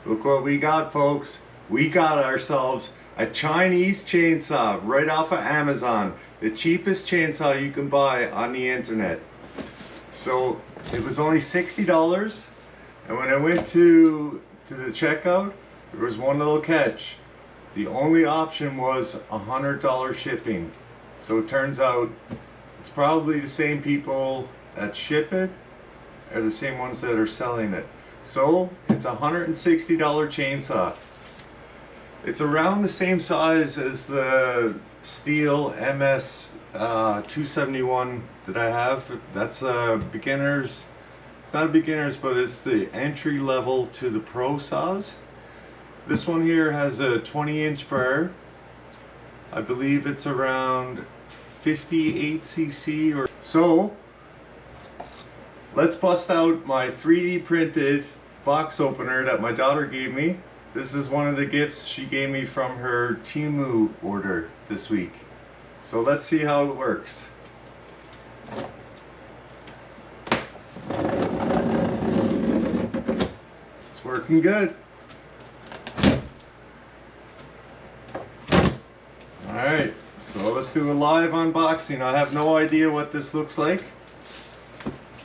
Look what we got, folks. We got ourselves a Chinese chainsaw right off of Amazon. The cheapest chainsaw you can buy on the internet. So it was only $60, and when I went to the checkout, there was one little catch. The only option was $100 shipping. So it turns out it's probably the same people that ship it are the same ones that are selling it. So it's a $160 chainsaw. It's around the same size as the Steel MS 271 that I have. That's a beginner's. It's not a beginner's, but it's the entry level to the pro saws. This one here has a 20-inch burr. I believe it's around 58 cc or so. Let's bust out my 3D printed box opener that my daughter gave me. This is one of the gifts she gave me from her Temu order this week. So let's see how it works. It's working good. Alright, so let's do a live unboxing. I have no idea what this looks like.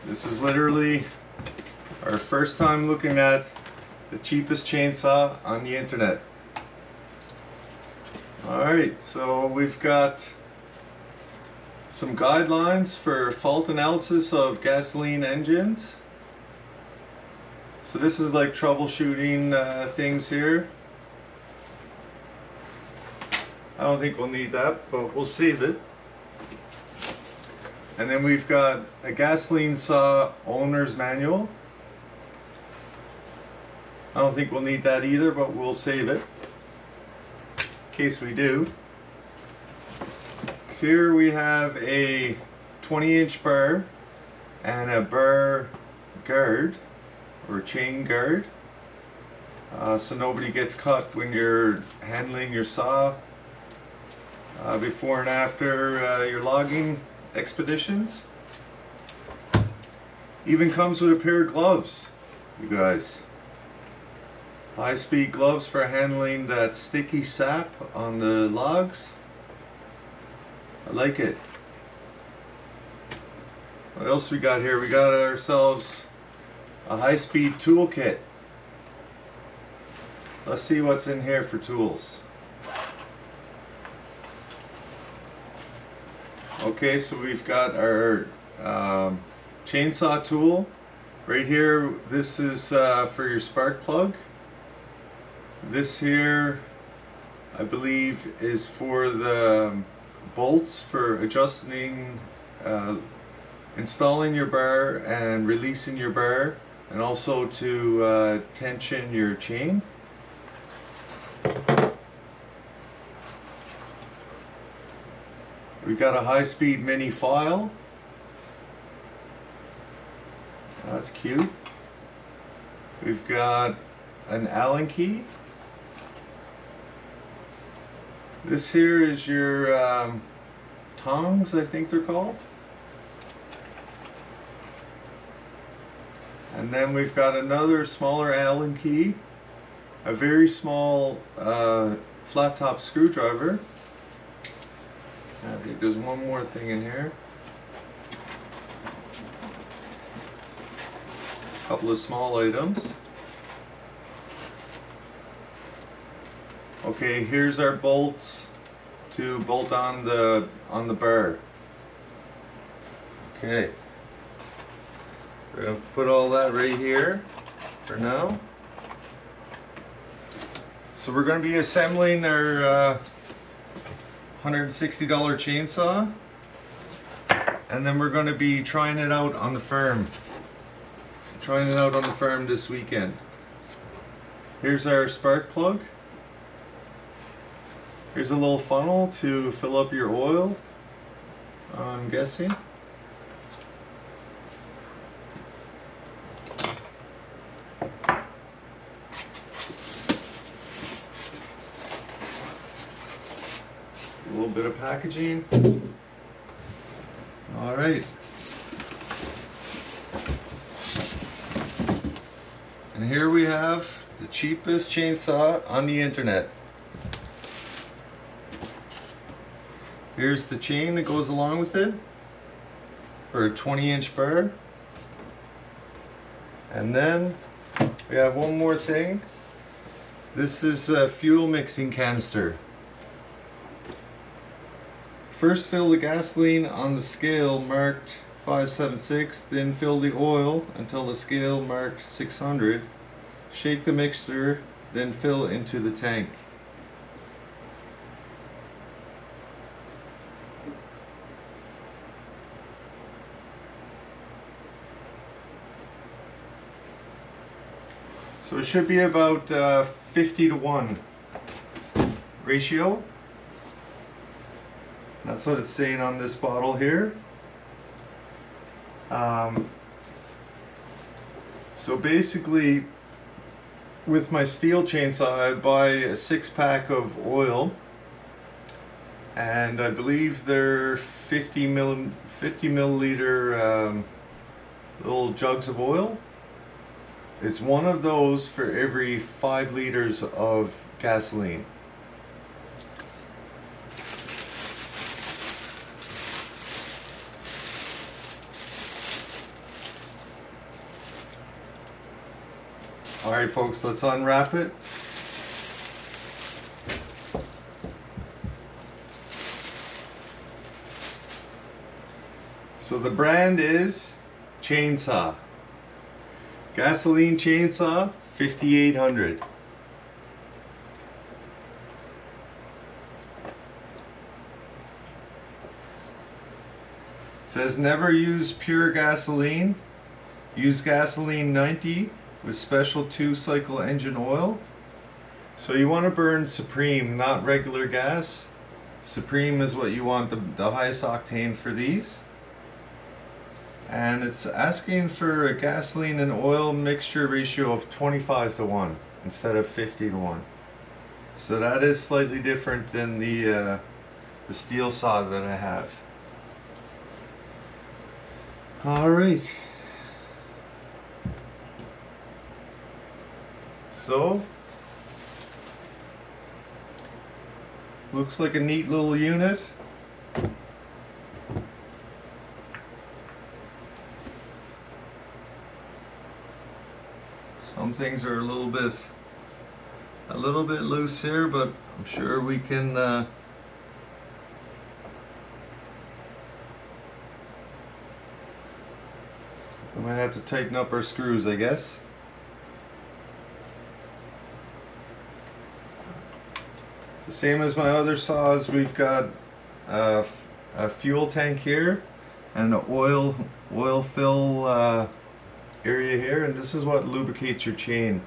This is literally our first time looking at the cheapest chainsaw on the internet. Alright, so we've got some guidelines for fault analysis of gasoline engines. So this is like troubleshooting things here. I don't think we'll need that, but we'll save it. And then we've got a gasoline saw owner's manual. I don't think we'll need that either, but we'll save it in case we do. Here we have a 20-inch burr and a burr guard or chain guard, so nobody gets cut when you're handling your saw before and after your logging expeditions. Even comes with a pair of gloves, you guys. High-speed gloves for handling that sticky sap on the logs. I like it. What else we got here? We got ourselves a high-speed tool kit. Let's see what's in here for tools. Okay, so we've got our chainsaw tool right here. This is for your spark plug. This here, I believe, is for the bolts for adjusting, installing your bar and releasing your bar, and also to tension your chain. We've got a high-speed mini file. That's cute. We've got an Allen key. This here is your tongs, I think they're called. And then we've got another smaller Allen key, a very small flat top screwdriver. I think there's one more thing in here. A couple of small items. Okay, here's our bolts to bolt on the bar. Okay. We're gonna put all that right here for now. So we're gonna be assembling our $160 chainsaw, and then we're going to be trying it out on the farm. Trying it out on the farm this weekend. Here's our spark plug. Here's a little funnel to fill up your oil, I'm guessing. A little bit of packaging. All right. And here we have the cheapest chainsaw on the internet. Here's the chain that goes along with it for a 20-inch bar. And then we have one more thing. This is a fuel mixing canister. First fill the gasoline on the scale marked 576, then fill the oil until the scale marked 600. Shake the mixture, then fill into the tank. So it should be about 50-to-1 ratio. That's what it's saying on this bottle here. So basically, with my steel chainsaw, I buy a 6-pack of oil, and I believe they're 50 milliliter little jugs of oil. It's one of those for every 5 liters of gasoline. Alright folks, let's unwrap it. So the brand is Chainsaw. Gasoline chainsaw, 5800. It says never use pure gasoline. Use gasoline 90 with special 2-cycle engine oil. So you want to burn Supreme, not regular gas. Supreme is what you want, the highest octane for these. And it's asking for a gasoline and oil mixture ratio of 25-to-1 instead of 50-to-1. So that is slightly different than the steel saw that I have. All right. So looks like a neat little unit. Some things are a little bit loose here, but I'm sure we can we might have to tighten up our screws, I guess. The same as my other saws, we've got a fuel tank here and an oil fill area here, and this is what lubricates your chain.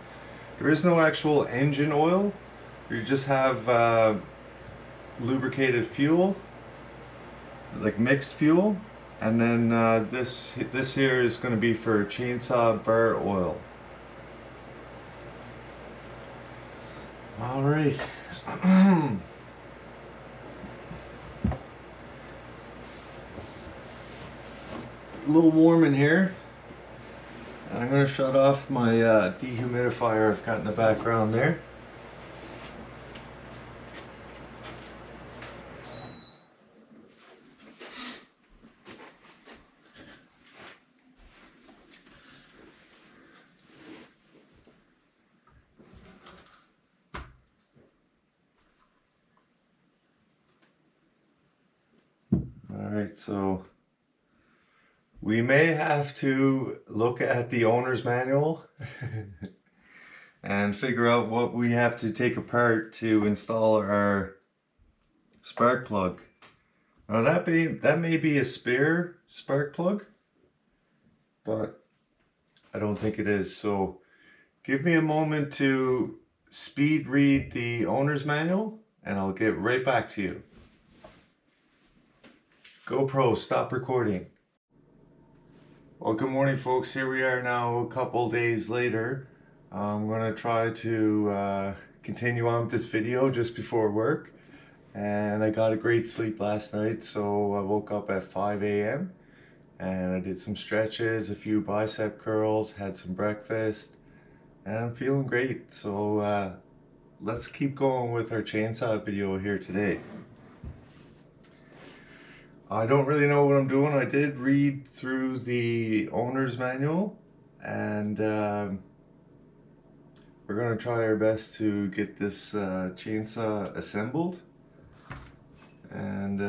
There is no actual engine oil. You just have lubricated fuel, like mixed fuel, and then this here is going to be for chainsaw bar oil. All right. A little warm in here. I'm going to shut off my dehumidifier I've got in the background there. Alright, so we may have to look at the owner's manual and figure out what we have to take apart to install our spark plug. Now that may be a spare spark plug, but I don't think it is. So give me a moment to speed read the owner's manual and I'll get right back to you. GoPro, stop recording. Well, good morning folks. Here we are now a couple days later. I'm going to try to continue on with this video just before work. And I got a great sleep last night, so I woke up at 5 a.m. and I did some stretches, a few bicep curls, had some breakfast, and I'm feeling great. So let's keep going with our chainsaw video here today. I don't really know what I'm doing. I did read through the owner's manual, and we're going to try our best to get this chainsaw assembled. And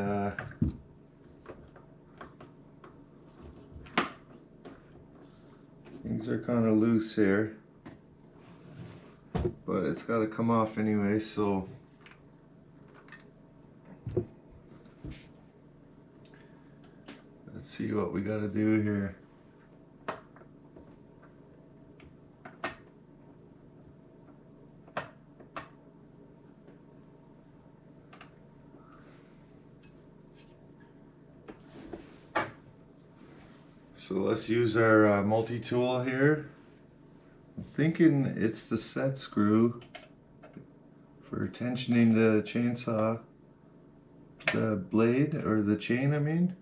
things are kind of loose here, but it's got to come off anyway, so let's see what we got to do here. So let's use our multi-tool here. I'm thinking it's the set screw for tensioning the chainsaw, the blade, or the chain I mean.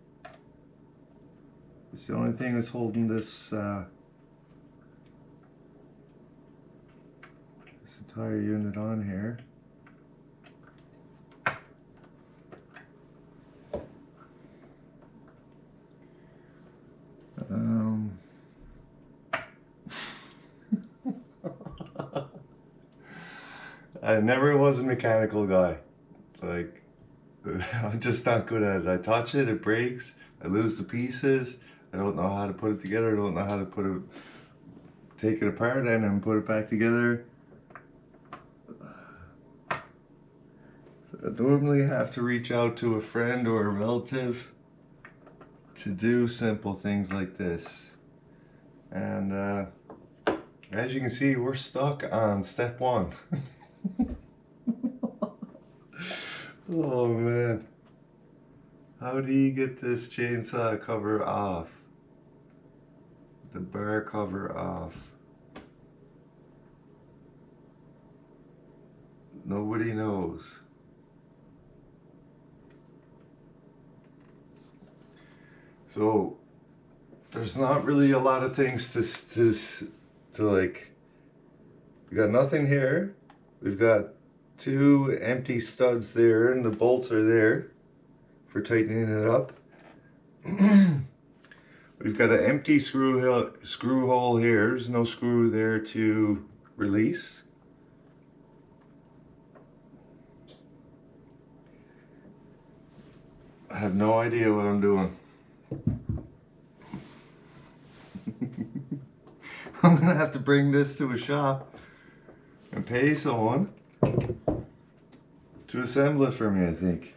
It's the only thing that's holding this this entire unit on here. I never was a mechanical guy. Like, I'm just not good at it. I touch it, it breaks, I lose the pieces, I don't know how to put it together, I don't know how to take it apart and then put it back together. So I normally have to reach out to a friend or a relative to do simple things like this. And as you can see, we're stuck on step one. Oh man, how do you get this chainsaw cover off? The bar cover off? Nobody knows. So there's not really a lot of things to like. We got nothing here. We've got two empty studs there, and the bolts are there for tightening it up. We've got an empty screw hole here. There's no screw there to release. I have no idea what I'm doing. I'm gonna have to bring this to a shop and pay someone to assemble it for me, I think.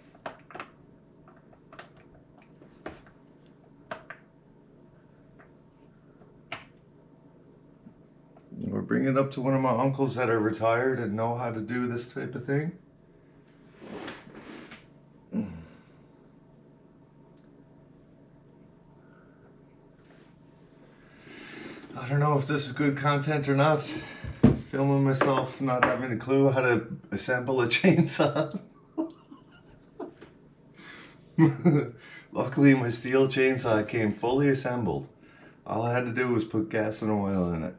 Or bring it up to one of my uncles that are retired and know how to do this type of thing. I don't know if this is good content or not. Filming myself not having a clue how to assemble a chainsaw. Luckily my steel chainsaw came fully assembled. All I had to do was put gas and oil in it.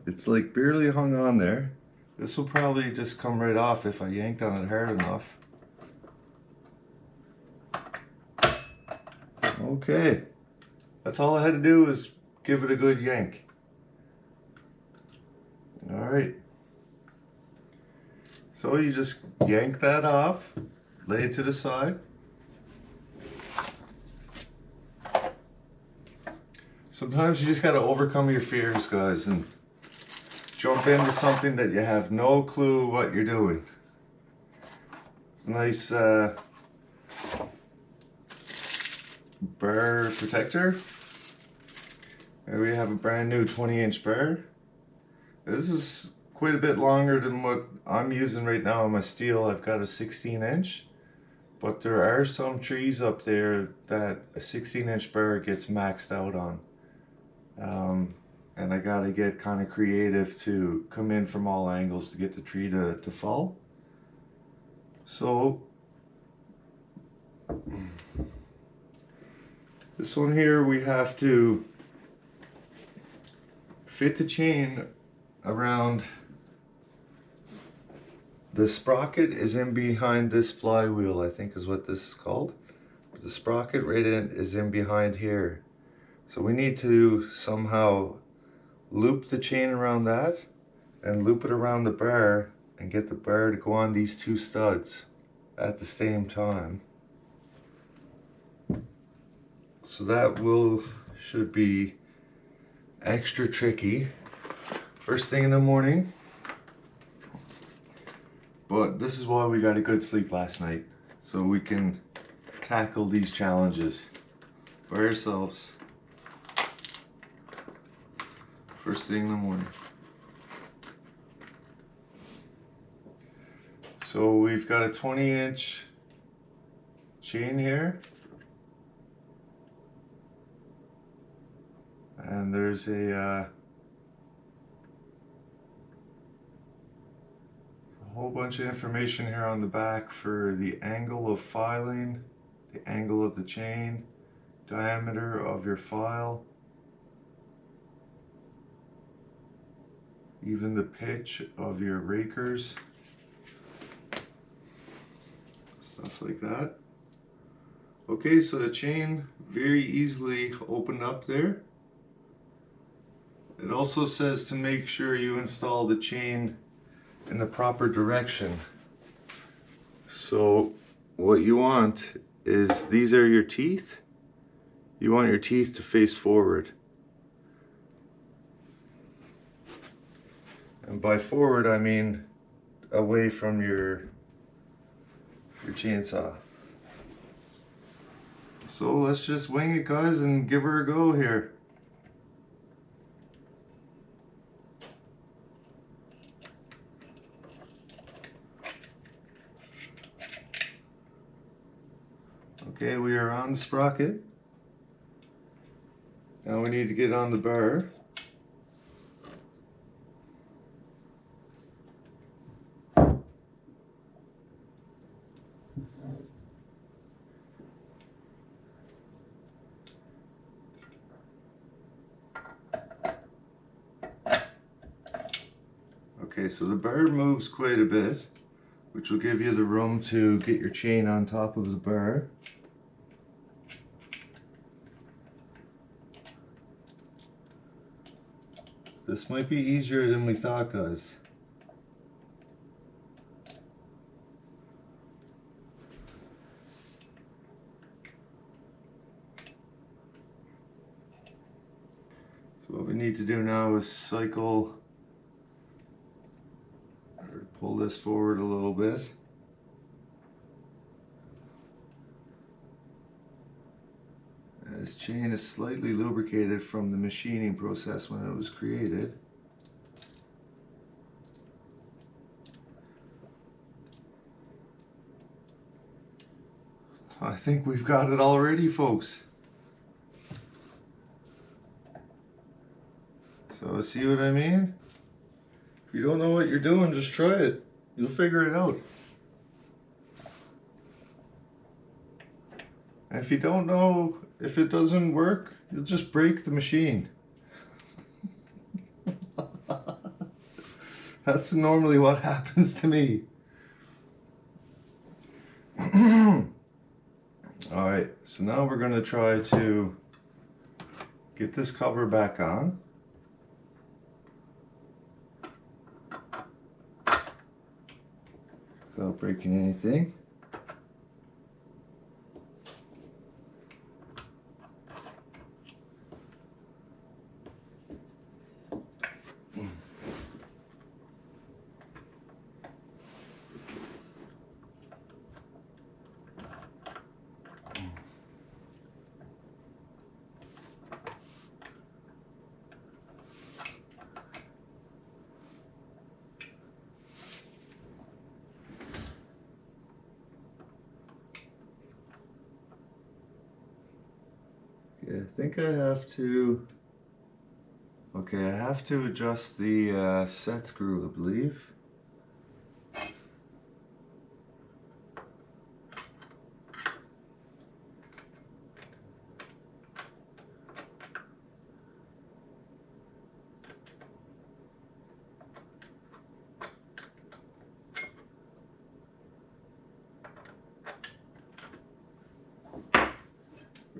It's like barely hung on there. This will probably just come right off if I yanked on it hard enough. Okay. That's all I had to do was give it a good yank. Alright. So you just yank that off, lay it to the side. Sometimes you just gotta overcome your fears, guys, and jump into something that you have no clue what you're doing. It's a nice bar protector. Here we have a brand new 20-inch bar. This is quite a bit longer than what I'm using right now on my steel. I've got a 16-inch, but there are some trees up there that a 16-inch bar gets maxed out on. And I gotta get kind of creative to come in from all angles to get the tree to fall. So this one here, we have to fit the chain around. The sprocket is in behind this flywheel, I think is what this is called. The sprocket right in is in behind here. So we need to somehow loop the chain around that and loop it around the bar and get the bar to go on these two studs at the same time. So that should be extra tricky first thing in the morning. But this is why we got a good sleep last night, so we can tackle these challenges by ourselves first thing in the morning. So we've got a 20-inch chain here, and there's a whole bunch of information here on the back for the angle of filing, the angle of the chain, diameter of your file, even the pitch of your rakers, stuff like that. Okay, so the chain very easily opened up there. It also says to make sure you install the chain in the proper direction. So what you want is, these are your teeth. You want your teeth to face forward. And by forward I mean away from your chainsaw. So let's just wing it, guys, and give her a go here. Okay, we are on the sprocket. Now we need to get on the bar. Okay, so the bar moves quite a bit, which will give you the room to get your chain on top of the bar. This might be easier than we thought, guys. So what we need to do now is cycle, or pull this forward a little bit. This chain is slightly lubricated from the machining process when it was created. I think we've got it already, folks. So see what I mean? If you don't know what you're doing, just try it. You'll figure it out. And if you don't know, if it doesn't work, you'll just break the machine. That's normally what happens to me. Alright, so now we're going to try to get this cover back on. Without breaking anything. I think I have to, okay, I have to adjust the set screw, I believe.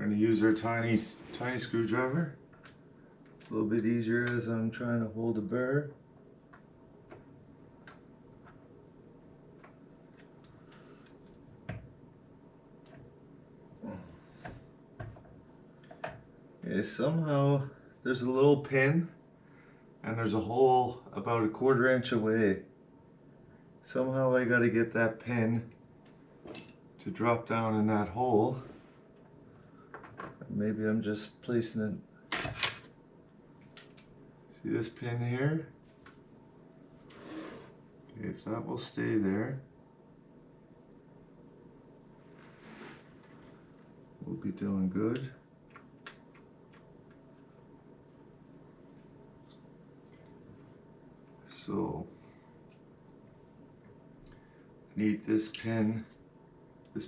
We're going to use our tiny screwdriver. A little bit easier as I'm trying to hold a burr. Okay, somehow there's a little pin and there's a hole about 1/4 inch away. Somehow I got to get that pin to drop down in that hole. Maybe I'm just placing it. See this pin here? Okay, if that will stay there, we'll be doing good. So, need this pin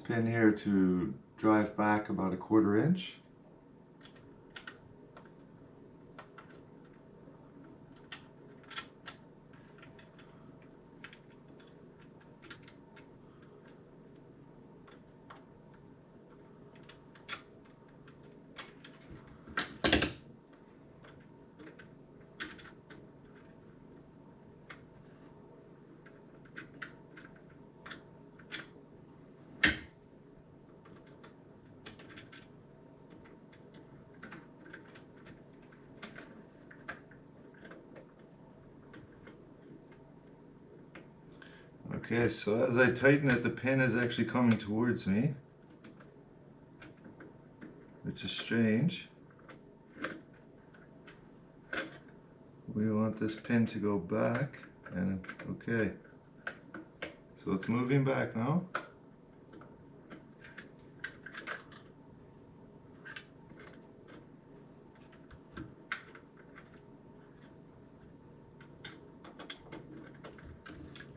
here to drive back about 1/4 inch. Okay, so as I tighten it, the pin is actually coming towards me, which is strange. We want this pin to go back, and okay. So it's moving back now.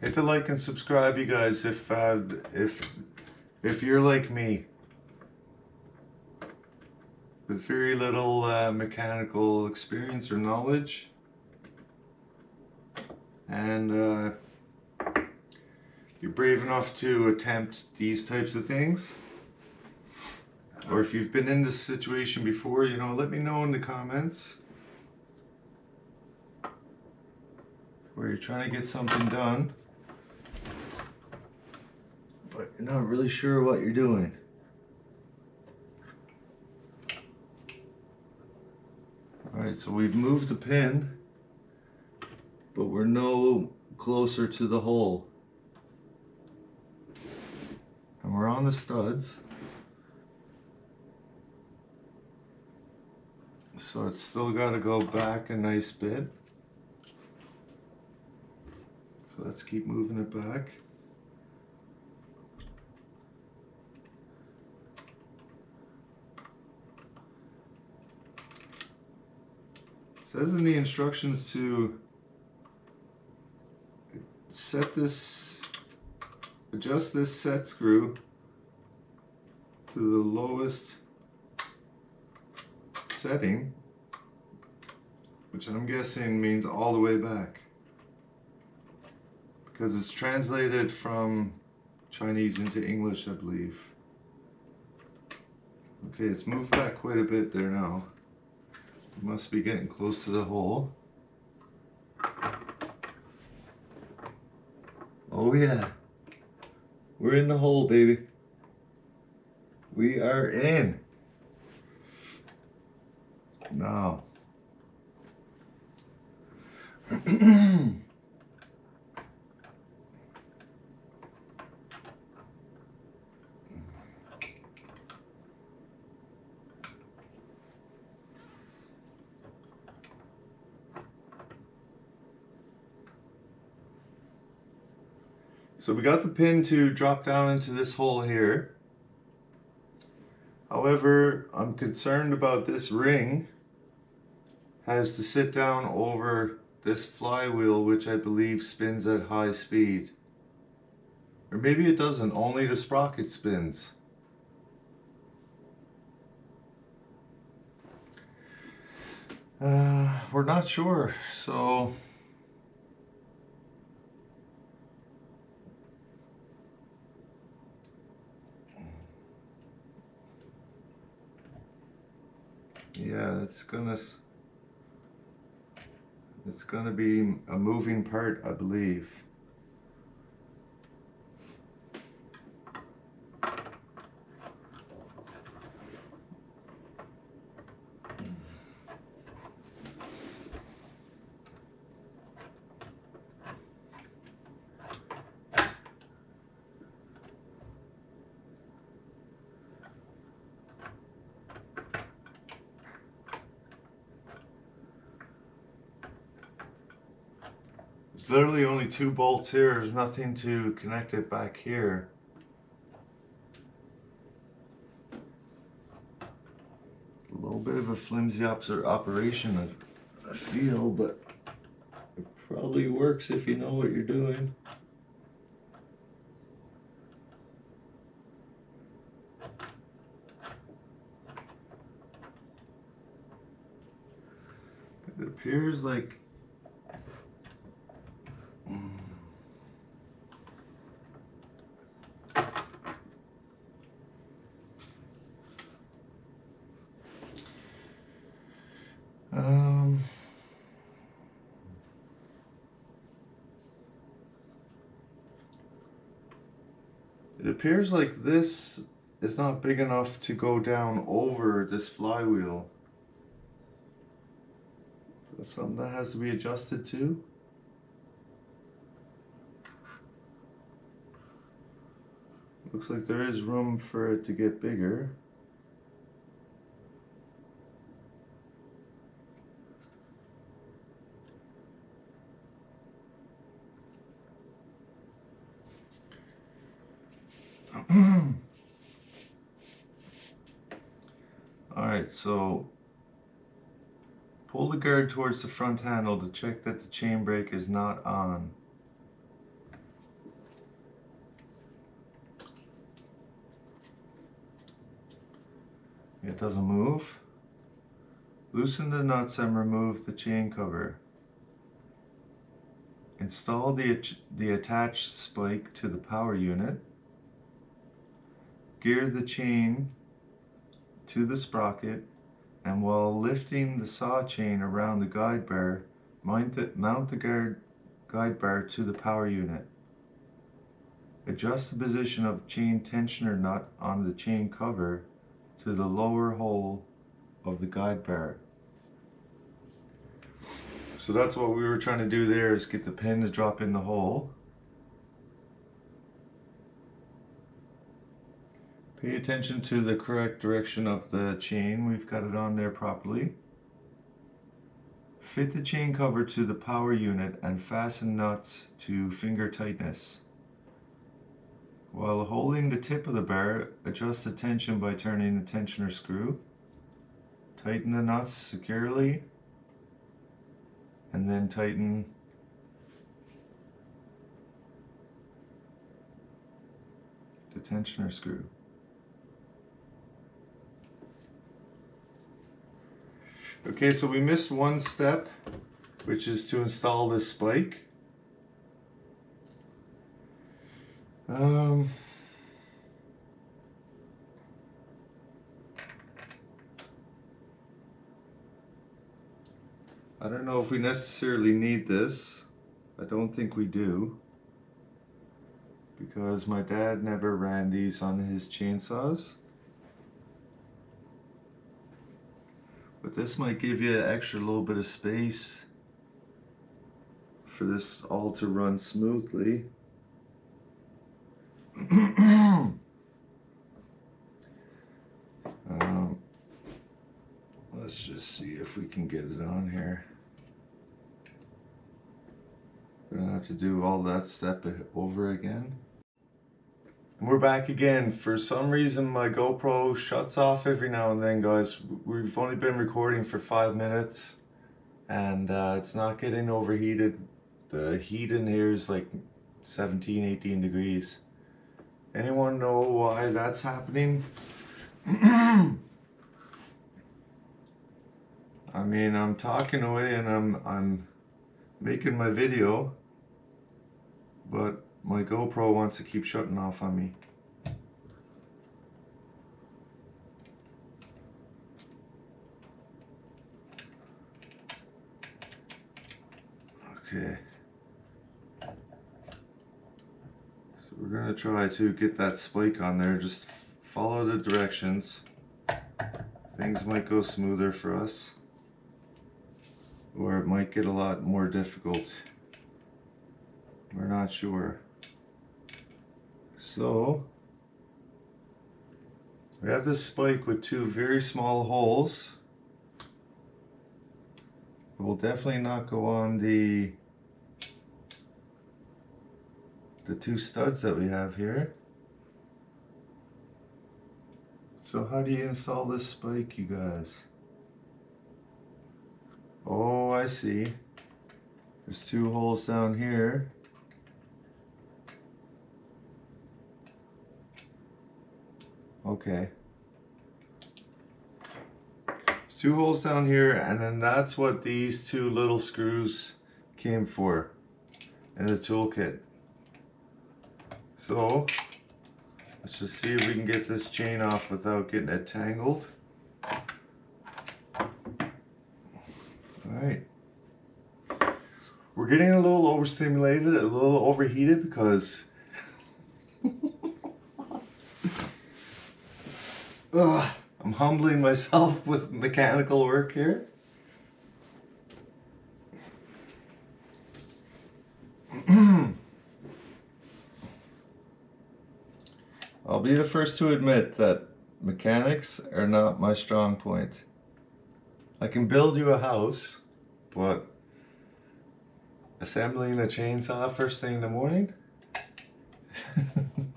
Hit the like and subscribe, you guys, if you're like me, with very little mechanical experience or knowledge, and you're brave enough to attempt these types of things, or if you've been in this situation before, you know, let me know in the comments where you're trying to get something done, but you're not really sure what you're doing. Alright, so we've moved the pin, but we're no closer to the hole. And we're on the studs. So it's still got to go back a nice bit. So let's keep moving it back. It says in the instructions to adjust this set screw to the lowest setting, which I'm guessing means all the way back, because it's translated from Chinese into English, I believe. Okay, it's moved back quite a bit there now. Must be getting close to the hole. Oh yeah, we're in the hole, baby. We are in. Now. So we got the pin to drop down into this hole here. However, I'm concerned about this ring has to sit down over this flywheel, which I believe spins at high speed. Or maybe it doesn't, only the sprocket spins. We're not sure, so Yeah, it's gonna be a moving part, I believe. There's literally only 2 bolts here. There's nothing to connect it back here. A little bit of a flimsy operation, I feel, but it probably works if you know what you're doing. It appears like it appears like this is not big enough to go down over this flywheel. That's something that has to be adjusted to. Looks like there is room for it to get bigger. Alright, so pull the guard towards the front handle to check that the chain brake is not on. It doesn't move. Loosen the nuts and remove the chain cover. Install the attached spike to the power unit. Gear the chain to the sprocket, and while lifting the saw chain around the guide bar, mount the guide bar to the power unit. Adjust the position of chain tensioner nut on the chain cover to the lower hole of the guide bar. So that's what we were trying to do there, is get the pin to drop in the hole. Pay attention to the correct direction of the chain. We've got it on there properly. Fit the chain cover to the power unit and fasten nuts to finger tightness. While holding the tip of the bar, adjust the tension by turning the tensioner screw. Tighten the nuts securely, and then tighten the tensioner screw. Okay, so we missed one step, which is to install this spike. I don't know if we necessarily need this. I don't think we do, because my dad never ran these on his chainsaws. But this might give you an extra little bit of space for this all to run smoothly. Let's just see if we can get it on here. We're gonna have to do all that step over again. And we're back again. For some reason my GoPro shuts off every now and then, guys. We've only been recording for 5 minutes and it's not getting overheated. The heat in here is like 17, 18 degrees. Anyone know why that's happening? I mean, I'm talking away and I'm making my video, but my GoPro wants to keep shutting off on me. Okay. So we're gonna try to get that spike on there. Just follow the directions. Things might go smoother for us, or it might get a lot more difficult. We're not sure. So we have this spike with two very small holes. It will definitely not go on the two studs that we have here. So how do you install this spike, you guys? Oh, I see. There's two holes down here. Okay. There's two holes down here, and then that's what these two little screws came for in the toolkit. So let's just see if we can get this chain off without getting it tangled. Alright. We're getting a little overstimulated, a little overheated because I'm humbling myself with mechanical work here. I'll be the first to admit that mechanics are not my strong point. I can build you a house, but assembling a chainsaw first thing in the morning?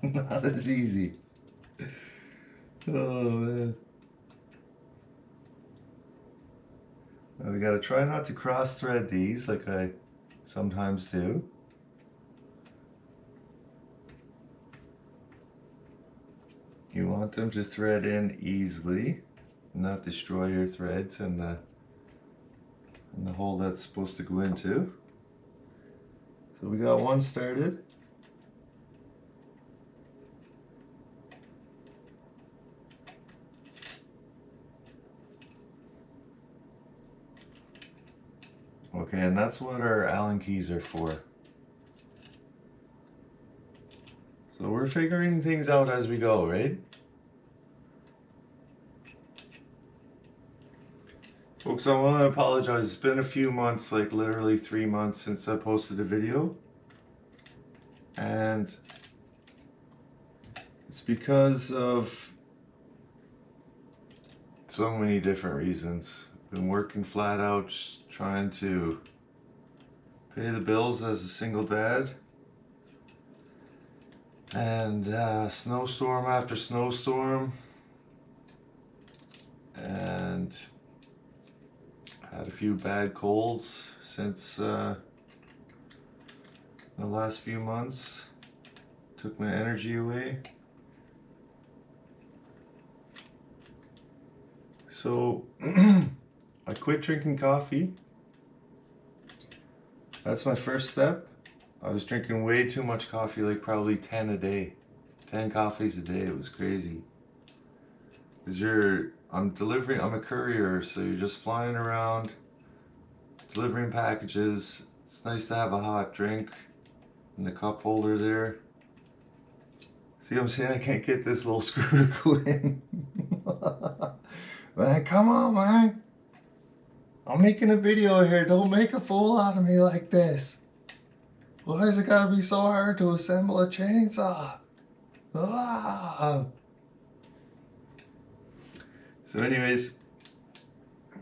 Not as easy. Oh man. Now we gotta try not to cross thread these like I sometimes do. You want them to thread in easily, not destroy your threads and the hole that's supposed to go into. So we got one started. Okay, and that's what our Allen keys are for. So we're figuring things out as we go, right? Folks, I want to apologize. It's been a few months, like literally 3 months since I posted a video. And it's because of so many different reasons. I've been working flat out trying to pay the bills as a single dad. And snowstorm after snowstorm. And had a few bad colds since the last few months. Took my energy away. So I quit drinking coffee. That's my first step. I was drinking way too much coffee, like probably 10 a day. 10 coffees a day, it was crazy. Because I'm a courier, so you're just flying around, delivering packages. It's nice to have a hot drink in the cup holder there. See what I'm saying? I can't get this little screw to go in. Man, come on, man. I'm making a video here. Don't make a fool out of me like this. Why has it gotta be so hard to assemble a chainsaw? Ah. So anyways,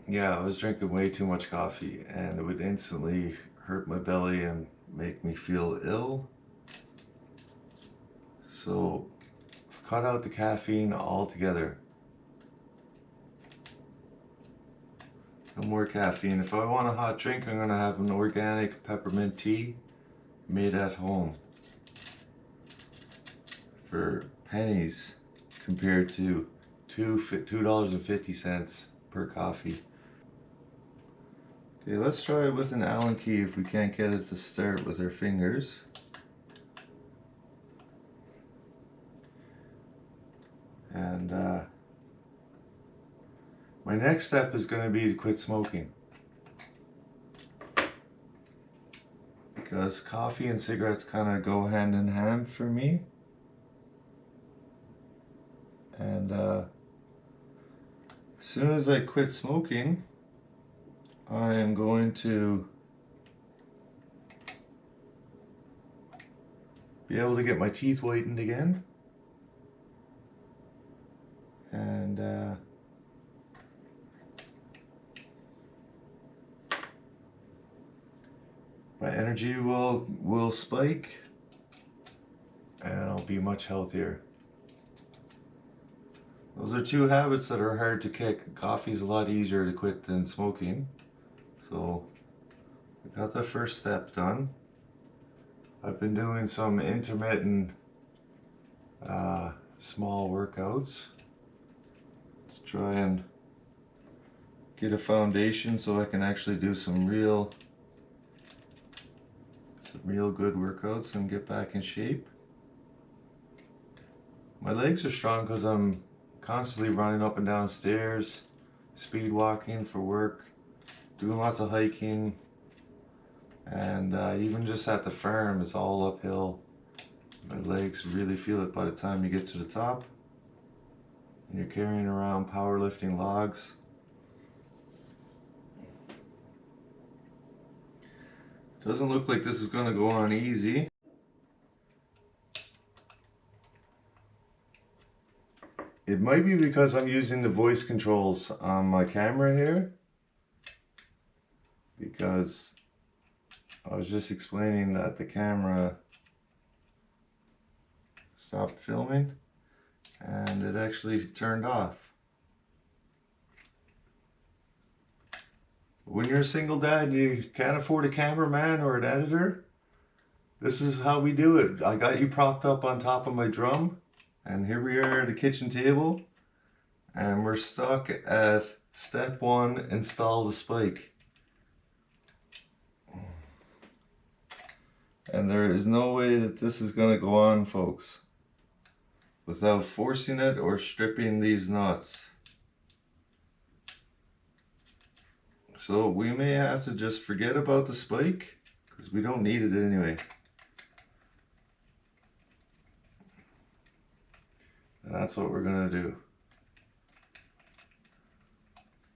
yeah, I was drinking way too much coffee and it would instantly hurt my belly and make me feel ill. So I've cut out the caffeine altogether. No more caffeine. If I want a hot drink, I'm gonna have an organic peppermint tea made at home for pennies compared to $2.50 per coffee. Okay, let's try it with an Allen key if we can't get it to start with our fingers. And my next step is going to be to quit smoking. because coffee and cigarettes kind of go hand in hand for me. And as soon as I quit smoking, I am going to be able to get my teeth whitened again. And my energy will spike, and I'll be much healthier. Those are two habits that are hard to kick. Coffee's a lot easier to quit than smoking. So I got the first step done. I've been doing some intermittent small workouts to try and get a foundation so I can actually do some real good workouts and get back in shape. My legs are strong because I'm constantly running up and down stairs, speed walking for work, doing lots of hiking, and even just at the farm, it's all uphill. My legs really feel it by the time you get to the top and you're carrying around powerlifting logs. Doesn't look like this is going to go on easy. It might be because I'm using the voice controls on my camera here, because I was just explaining that the camera stopped filming and it actually turned off. When you're a single dad, you can't afford a cameraman or an editor. This is how we do it. I got you propped up on top of my drum, and here we are at the kitchen table, and we're stuck at step 1, install the spike. And there is no way that this is going to go on, folks, without forcing it or stripping these nuts. So we may have to just forget about the spike, because we don't need it anyway. And that's what we're going to do.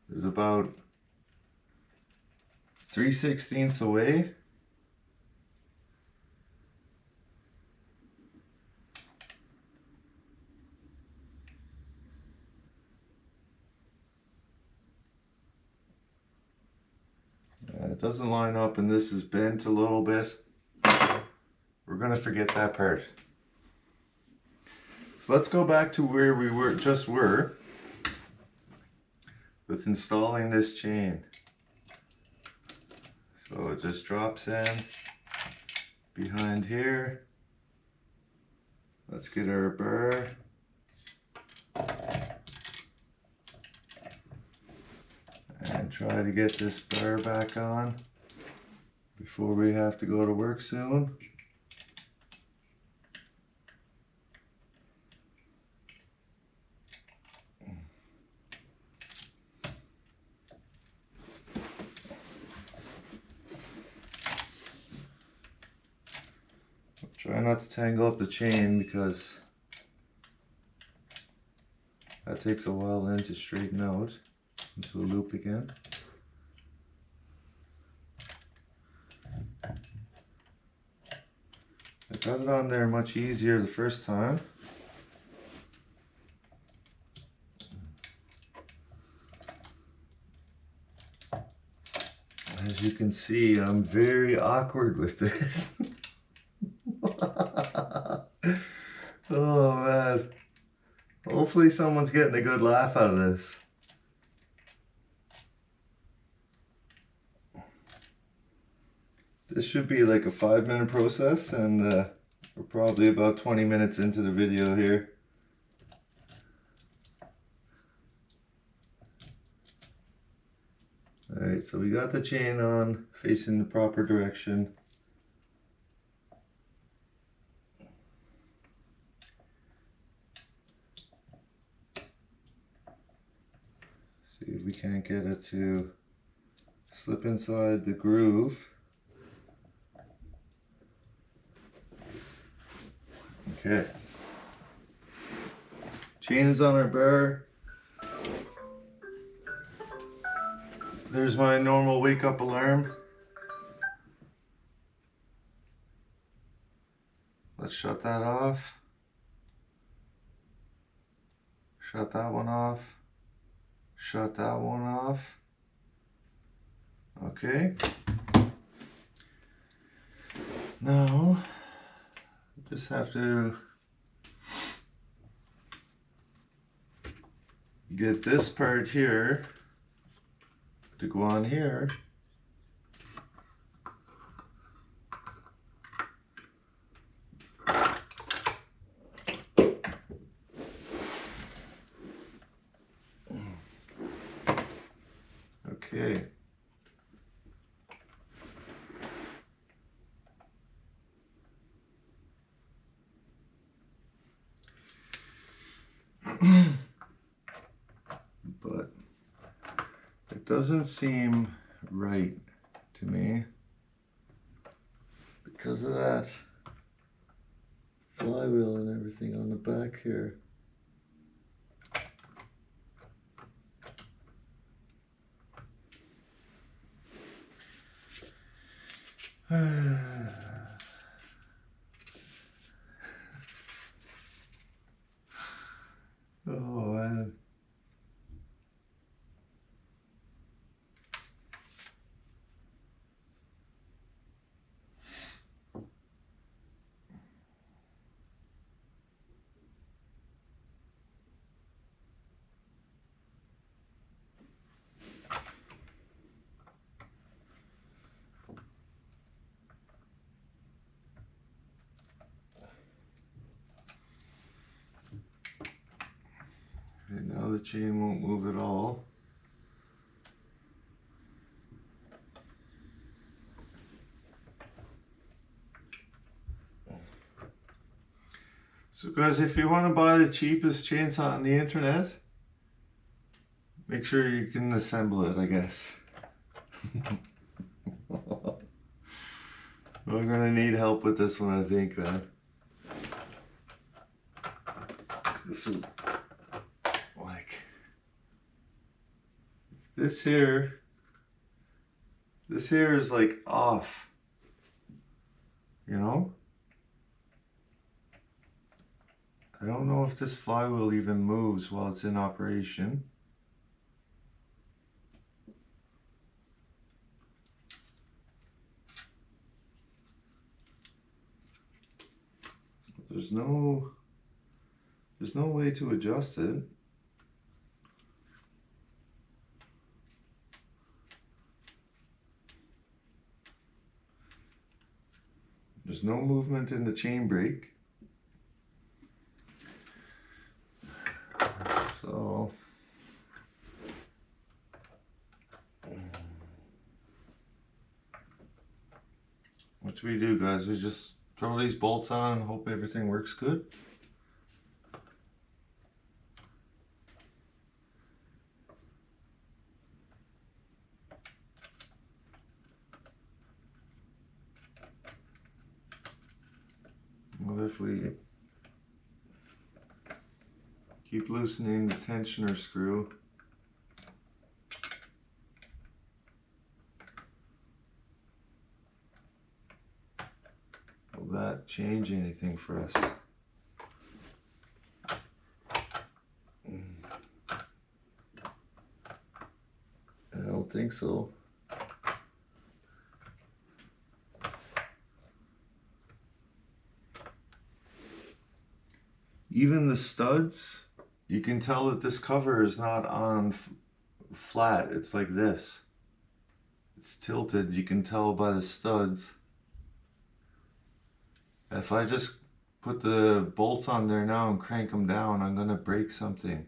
There's about 3/16 away. It doesn't line up, and this is bent a little bit. We're going to forget that part. So let's go back to where we just were with installing this chain. So it just drops in behind here. Let's get our burr. And try to get this burr back on before we have to go to work soon. Try not to tangle up the chain, because that takes a while then to straighten out into a loop again. I got it on there much easier the first time. As you can see, I'm very awkward with this. Oh man. Hopefully someone's getting a good laugh out of this. This should be like a 5-minute process, and we're probably about 20 minutes into the video here. Alright, so we got the chain on, facing the proper direction. See if we can't get it to slip inside the groove. Okay. Chain is on our bar. There's my normal wake up alarm. Let's shut that off. Shut that one off. Shut that one off. Okay. Now, just have to get this part here to go on here. Okay. But it doesn't seem right to me because of that flywheel and everything on the back here. Oh man. Okay, now the chain won't move at all. So guys, if you want to buy the cheapest chainsaw on the internet, make sure you can assemble it, I guess. We're gonna need help with this one, I think, man. So, like, this here is like off, you know? I don't know if this flywheel even moves while it's in operation. There's no way to adjust it. There's no movement in the chain brake. So what do we do, guys? We just throw these bolts on and hope everything works good. What if we keep loosening the tensioner screw? Will that change anything for us? I don't think so. Even the studs, you can tell that this cover is not on flat. It's like this. It's tilted. You can tell by the studs. If I just put the bolts on there now and crank them down, I'm gonna break something.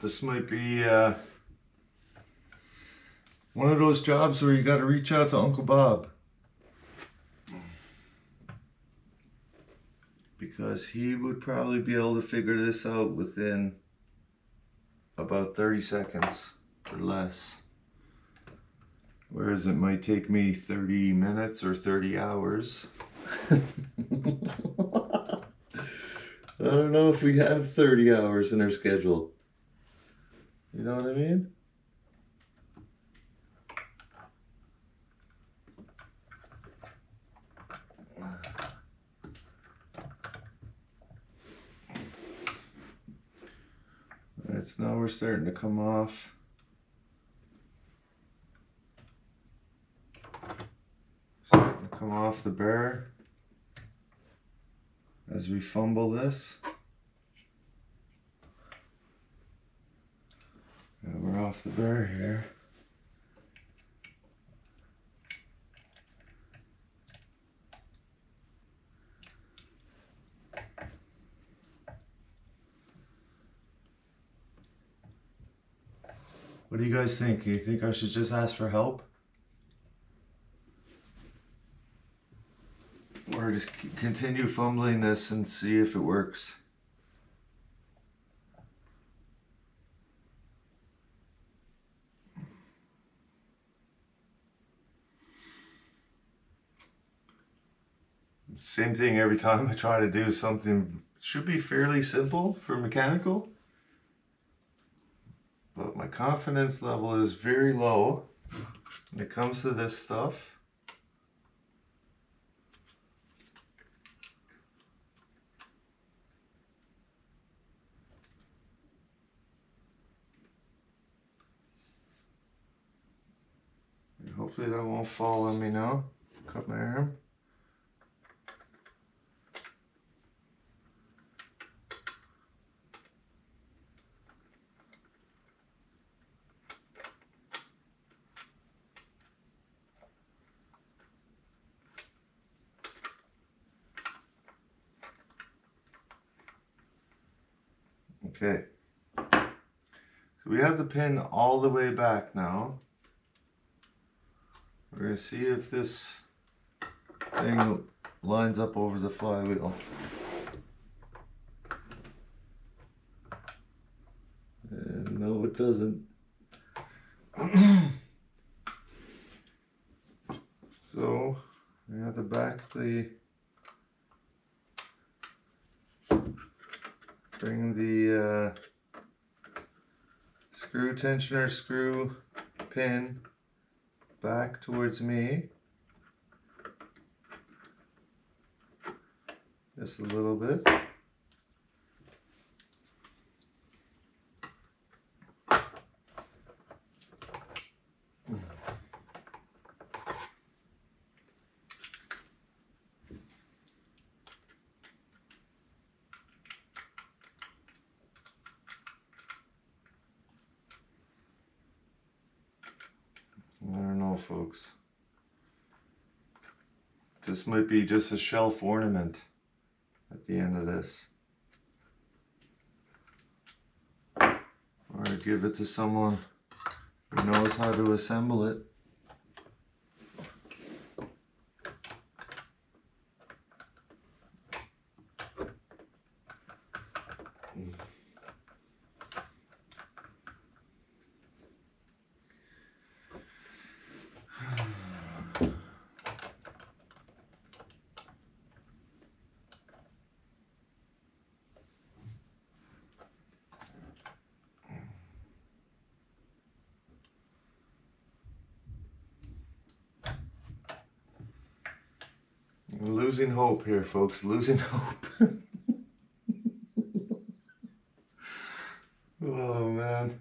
This might be one of those jobs where you got to reach out to Uncle Bob, because he would probably be able to figure this out within a about 30 seconds or less. Whereas it might take me 30 minutes or 30 hours. I don't know if we have 30 hours in our schedule. You know what I mean? Alright, so now we're starting to come off. Starting to come off the burr as we fumble this. And we're off the burr here. What do you guys think? Do you think I should just ask for help? Or just continue fumbling this and see if it works? Same thing every time I try to do something. Should be fairly simple for mechanical. But my confidence level is very low when it comes to this stuff. And hopefully that won't fall on me now. Cut my arm. Okay, so we have the pin all the way back now. We're going to see if this thing lines up over the flywheel. And no, it doesn't. So we have to back bring the screw tensioner screw pin back towards me. Just a little bit. I don't know, folks. This might be just a shelf ornament at the end of this. Or give it to someone who knows how to assemble it. Losing hope here, folks. Losing hope. Oh, man.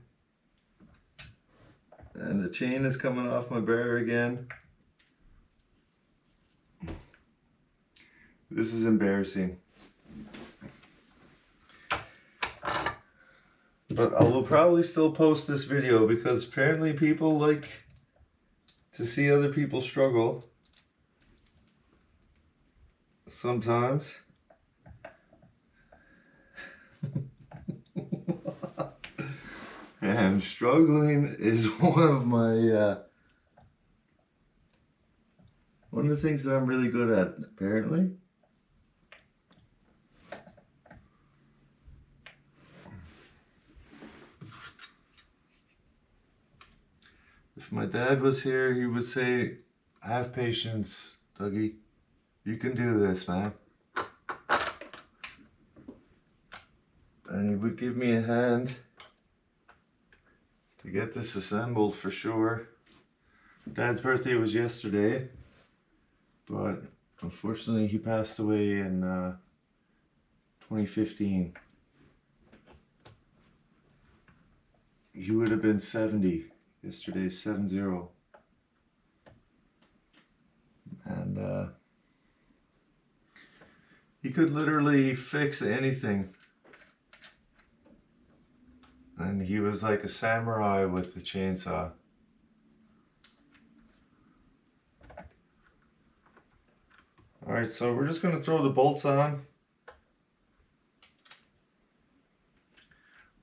And the chain is coming off my burr again. This is embarrassing. But I will probably still post this video because apparently people like to see other people struggle. Sometimes. And struggling is one of the things that I'm really good at, apparently. If my dad was here, he would say, have patience, Dougie. You can do this, man. And he would give me a hand to get this assembled for sure. Dad's birthday was yesterday, but unfortunately he passed away in 2015. He would have been 70 yesterday, 70. And he could literally fix anything. And he was like a samurai with the chainsaw. Alright, so we're just going to throw the bolts on.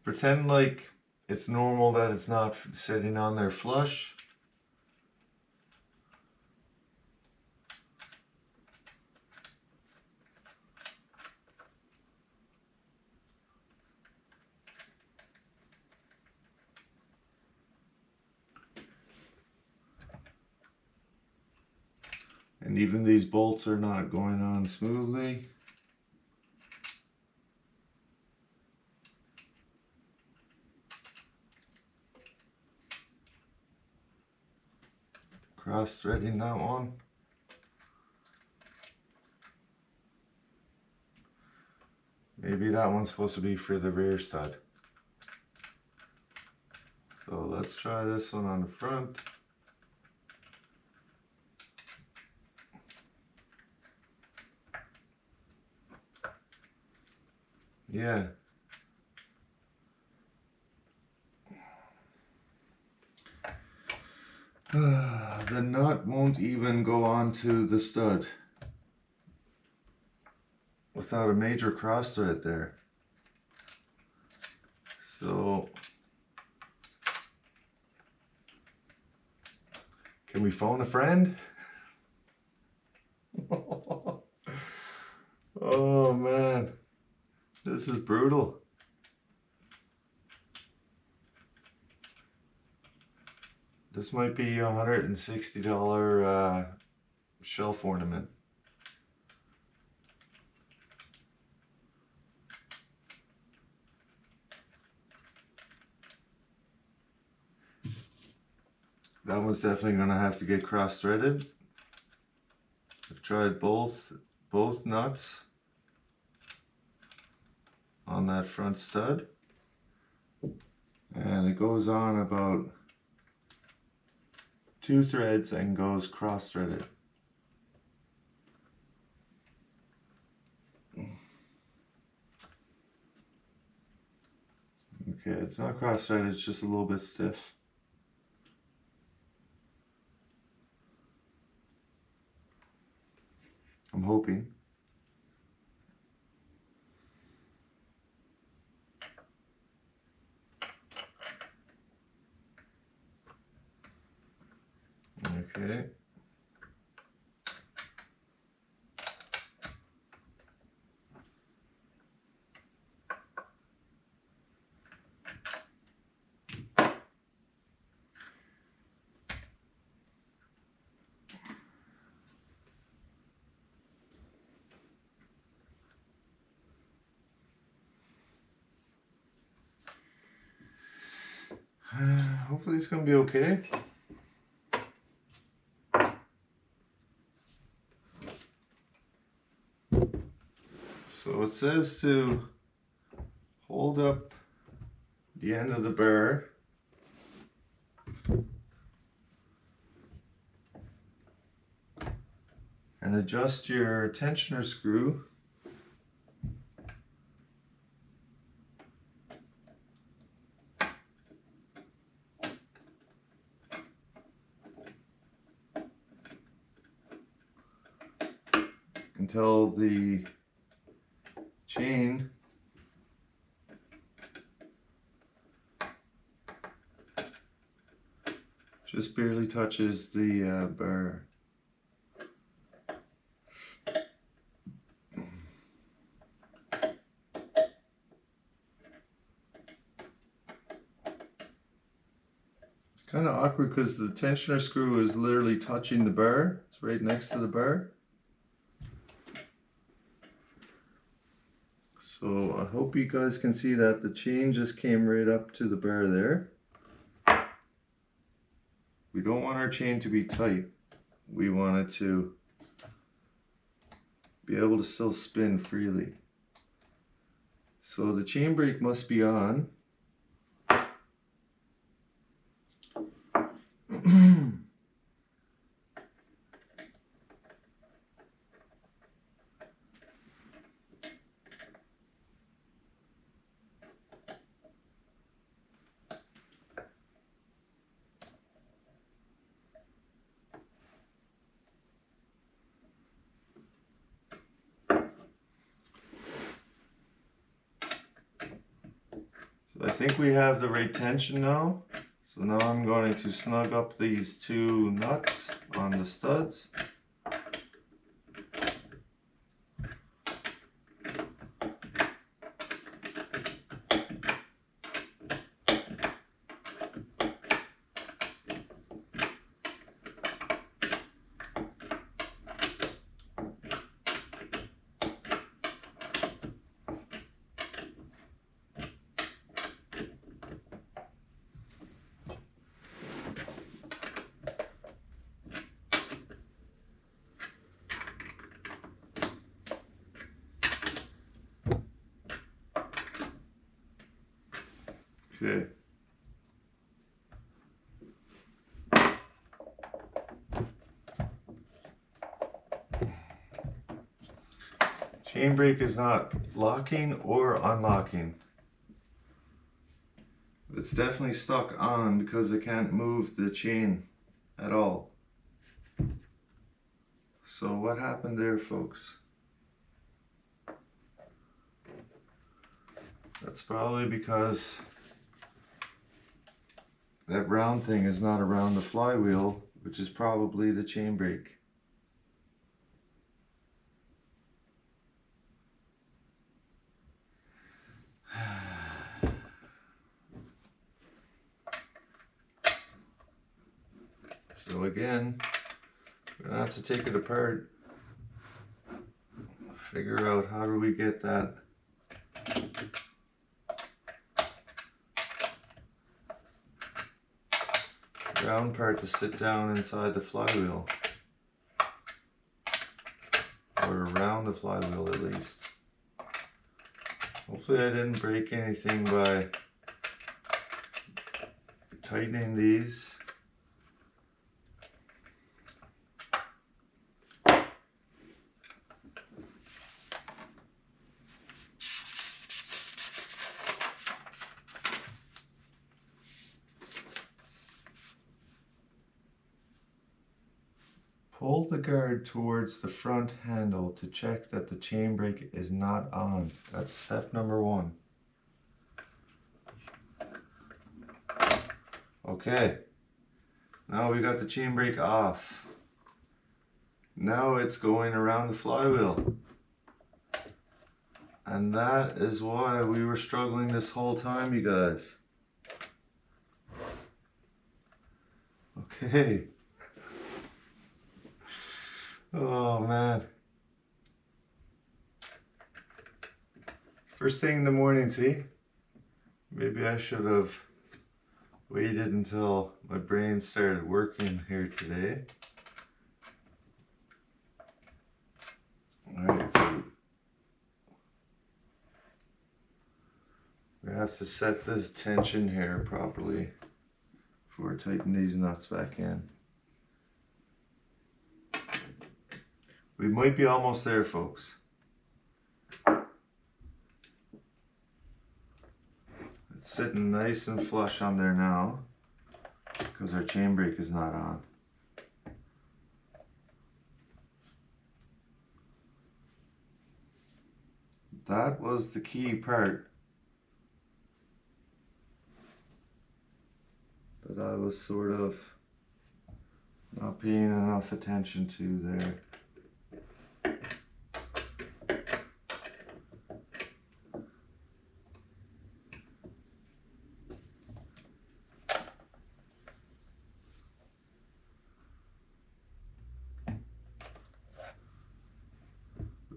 Pretend like it's normal that it's not sitting on there flush. And even these bolts are not going on smoothly. Cross threading that one. Maybe that one's supposed to be for the rear stud. So let's try this one on the front. Yeah. The nut won't even go onto the stud without a major cross thread there. So can we phone a friend? Oh man, this is brutal. This might be a $160 shelf ornament. That one's definitely gonna have to get cross-threaded. I've tried both nuts on that front stud, and it goes on about 2 threads and goes cross-threaded. Okay, it's not cross-threaded, it's just a little bit stiff. I'm hoping. Okay. Hopefully it's going to be okay. So it says to hold up the end of the burr and adjust your tensioner screw until the chain just barely touches the burr. It's kind of awkward because the tensioner screw is literally touching the bar. It's right next to the bar. So I hope you guys can see that the chain just came right up to the bar there. We don't want our chain to be tight. We want it to be able to still spin freely. So the chain brake must be on. I think we have the right tension now. So now I'm going to snug up these two nuts on the studs. Okay. Chain brake is not locking or unlocking. It's definitely stuck on because I can't move the chain at all. So what happened there, folks? That's probably because that round thing is not around the flywheel, which is probably the chain brake. So again, we're gonna have to take it apart, figure out how do we get that round part to sit down inside the flywheel, or around the flywheel at least. Hopefully I didn't break anything by tightening these. Pull the guard towards the front handle to check that the chain brake is not on. That's step number one. Okay, now we got the chain brake off. Now it's going around the flywheel. And that is why we were struggling this whole time, you guys. Okay. Oh man. First thing in the morning, see? Maybe I should have waited until my brain started working here today. Alright, so we have to set this tension here properly before I tighten these nuts back in. We might be almost there, folks. It's sitting nice and flush on there now because our chain brake is not on. That was the key part that I was sort of not paying enough attention to there.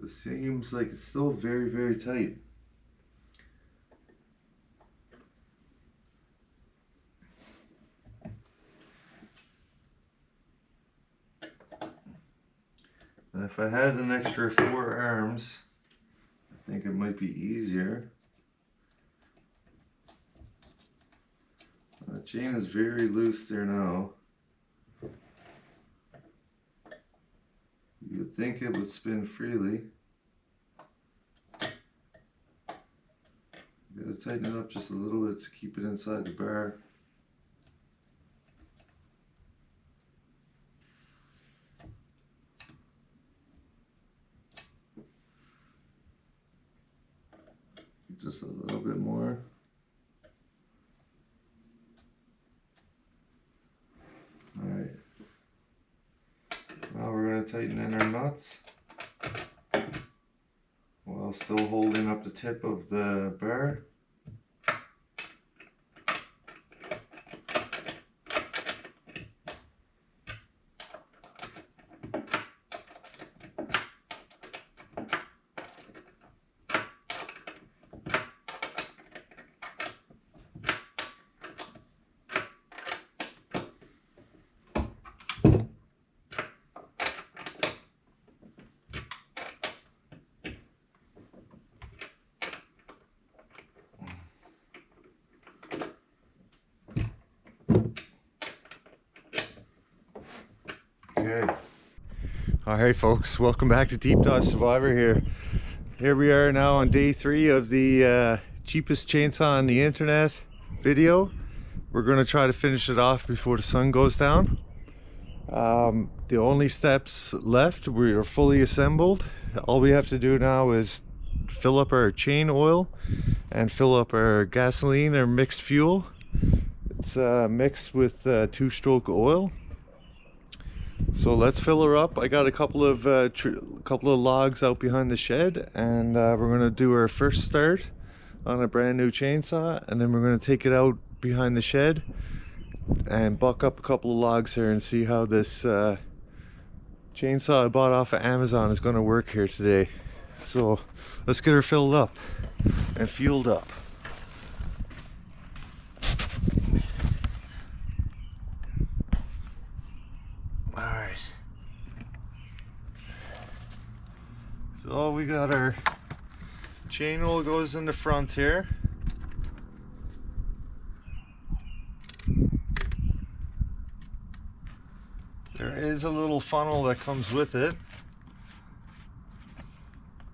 it seems like it's still very, very tight. And if I had an extra 4 arms, I think it might be easier. The chain is very loose there now. You would think it would spin freely. You gotta tighten it up just a little bit to keep it inside the bar. Just a little bit more. Alright. Now we're going to tighten in our nuts while still holding up the tip of the bar. Okay. Alright folks, welcome back to Deep Dive Survivor here. Here we are now on day 3 of the cheapest chainsaw on the internet video. We're going to try to finish it off before the sun goes down. The only steps left, we are fully assembled. All we have to do now is fill up our chain oil and fill up our gasoline or mixed fuel. It's mixed with 2-stroke oil. So let's fill her up. I got a couple of logs out behind the shed, and we're going to do our first start on a brand new chainsaw, and then we're going to take it out behind the shed and buck up a couple of logs here and see how this chainsaw I bought off of Amazon is going to work here today. So let's get her filled up and fueled up. Alright, so we got our chain oil goes in the front here. There is a little funnel that comes with it,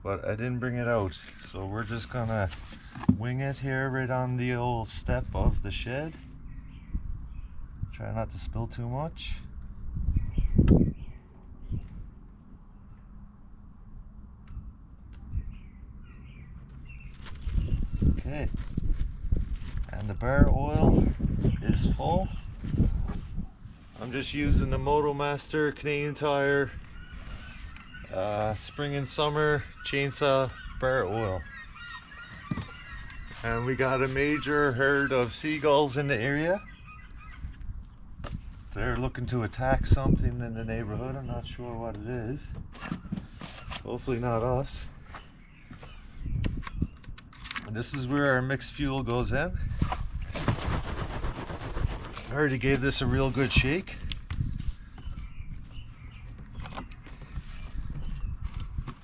but I didn't bring it out, so we're just gonna wing it here right on the old step of the shed. Try not to spill too much. Okay, and the bar oil is full. I'm just using the MotoMaster Canadian Tire spring and summer chainsaw bar oil. And we got a major herd of seagulls in the area. They're looking to attack something in the neighborhood. I'm not sure what it is. Hopefully not us. And this is where our mixed fuel goes in. I already gave this a real good shake.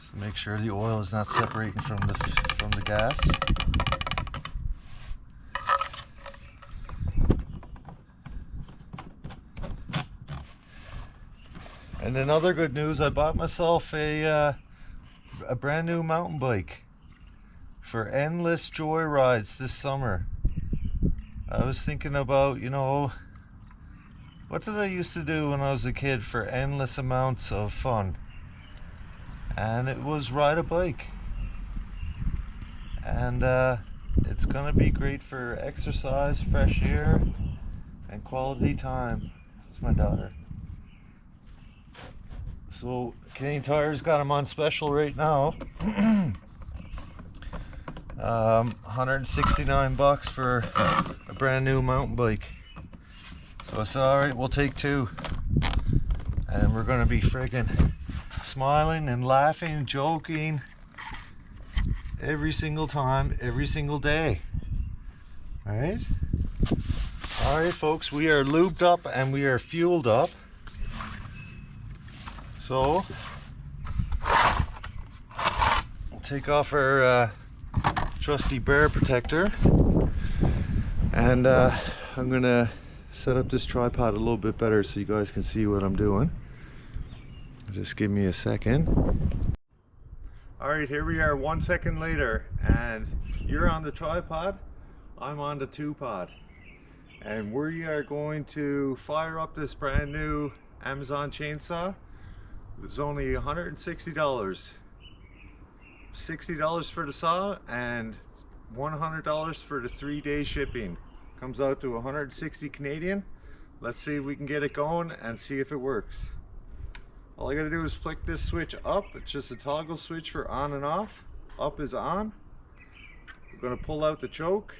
So make sure the oil is not separating from the gas. And then other good news, I bought myself a brand new mountain bike for endless joy rides this summer. I was thinking about, you know, what did I used to do when I was a kid for endless amounts of fun? And it was ride a bike. And it's gonna be great for exercise, fresh air, and quality time. It's my daughter. So Canadian Tire's got them on special right now. $169 for a brand new mountain bike. So I said, alright, we'll take 2. And we're gonna be friggin' smiling and laughing, joking every single time, every single day. Alright? Alright folks, we are lubed up and we are fueled up. So, take off our trusty bear protector, and I'm gonna set up this tripod a little bit better so you guys can see what I'm doing. Just give me a second. Alright, here we are 1 second later, and you're on the tripod, I'm on the two-pod, and we are going to fire up this brand new Amazon chainsaw. It was only $160. $60 for the saw and $100 for the 3-day shipping. Comes out to 160 Canadian. Let's see if we can get it going and see if it works. All I gotta do is flick this switch up. It's just a toggle switch for on and off. Up is on. We're gonna pull out the choke.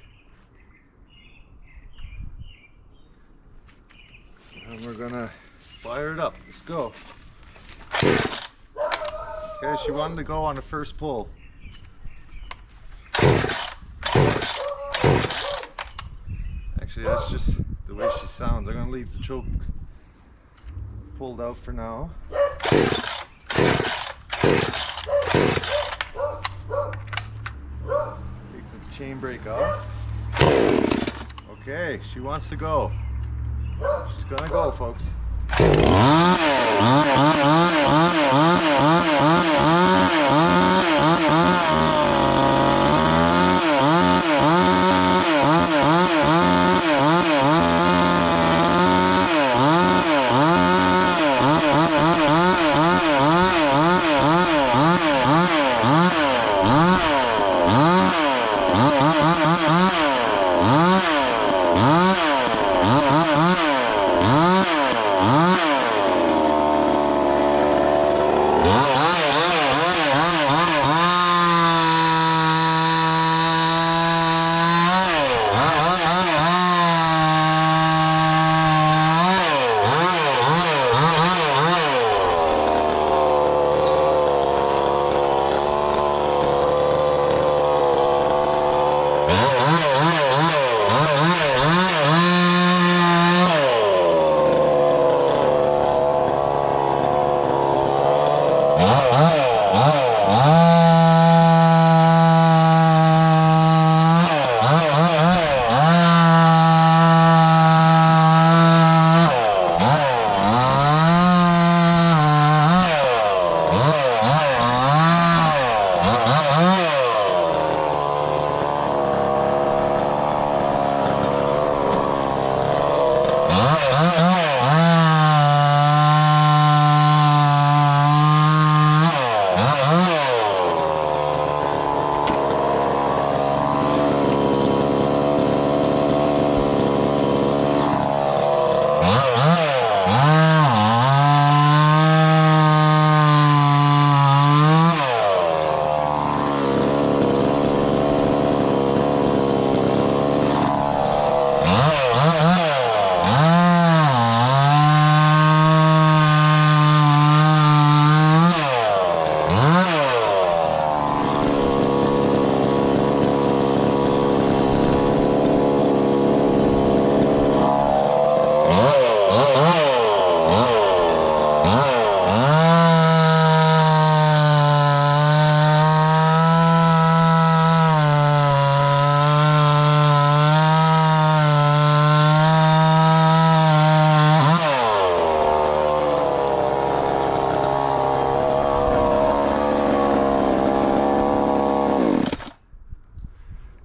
And we're gonna fire it up. Let's go. Okay, she wanted to go on the first pull. Actually, that's just the way she sounds. I'm gonna leave the choke pulled out for now. Take the chain brake off. Okay, she wants to go. She's gonna go, folks.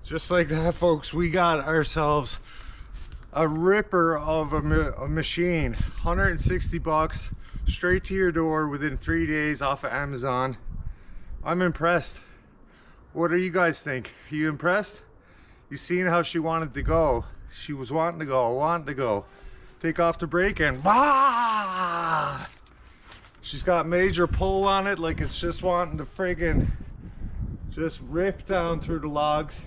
Just like that, folks, we got ourselves a ripper of a machine. 160 bucks straight to your door within 3 days off of Amazon. I'm impressed. What do you guys think? Are you impressed? You seen how she wanted to go. She was wanting to go. Take off the brake and wah! She's got major pull on it, like it's just wanting to friggin' just rip down through the logs.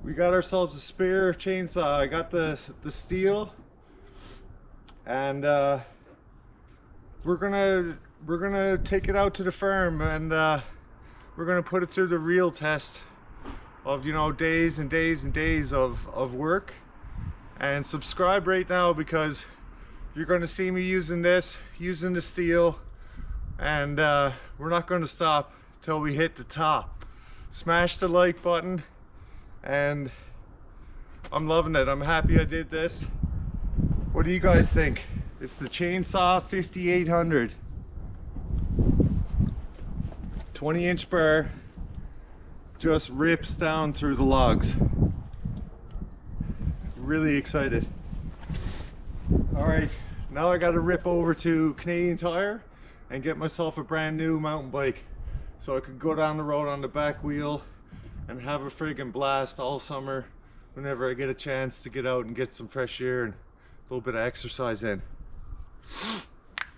We got ourselves a spare chainsaw. I got the steel, and we're gonna we're gonna take it out to the farm and we're gonna put it through the real test of, you know, days and days and days of work. And subscribe right now, because you're gonna see me using this, using the steel, and we're not gonna stop till we hit the top. Smash the like button, and I'm loving it. I'm happy I did this. What do you guys think? It's the chainsaw 5800. 20-inch bar, just rips down through the logs. Really excited. All right, now I gotta rip over to Canadian Tire and get myself a brand new mountain bike so I could go down the road on the back wheel and have a friggin' blast all summer whenever I get a chance to get out and get some fresh air and a little bit of exercise in.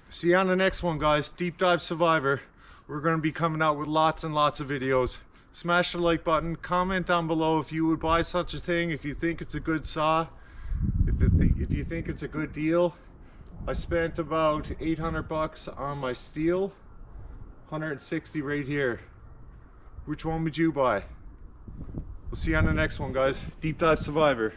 See you on the next one, guys. Deep Dive Survivor. We're going to be coming out with lots and lots of videos. Smash the like button, comment down below if you would buy such a thing, if you think it's a good saw, if you think it's a good deal. I spent about 800 bucks on my steel, 160 right here. Which one would you buy? We'll see you on the next one, guys. Deep Dive Survivor.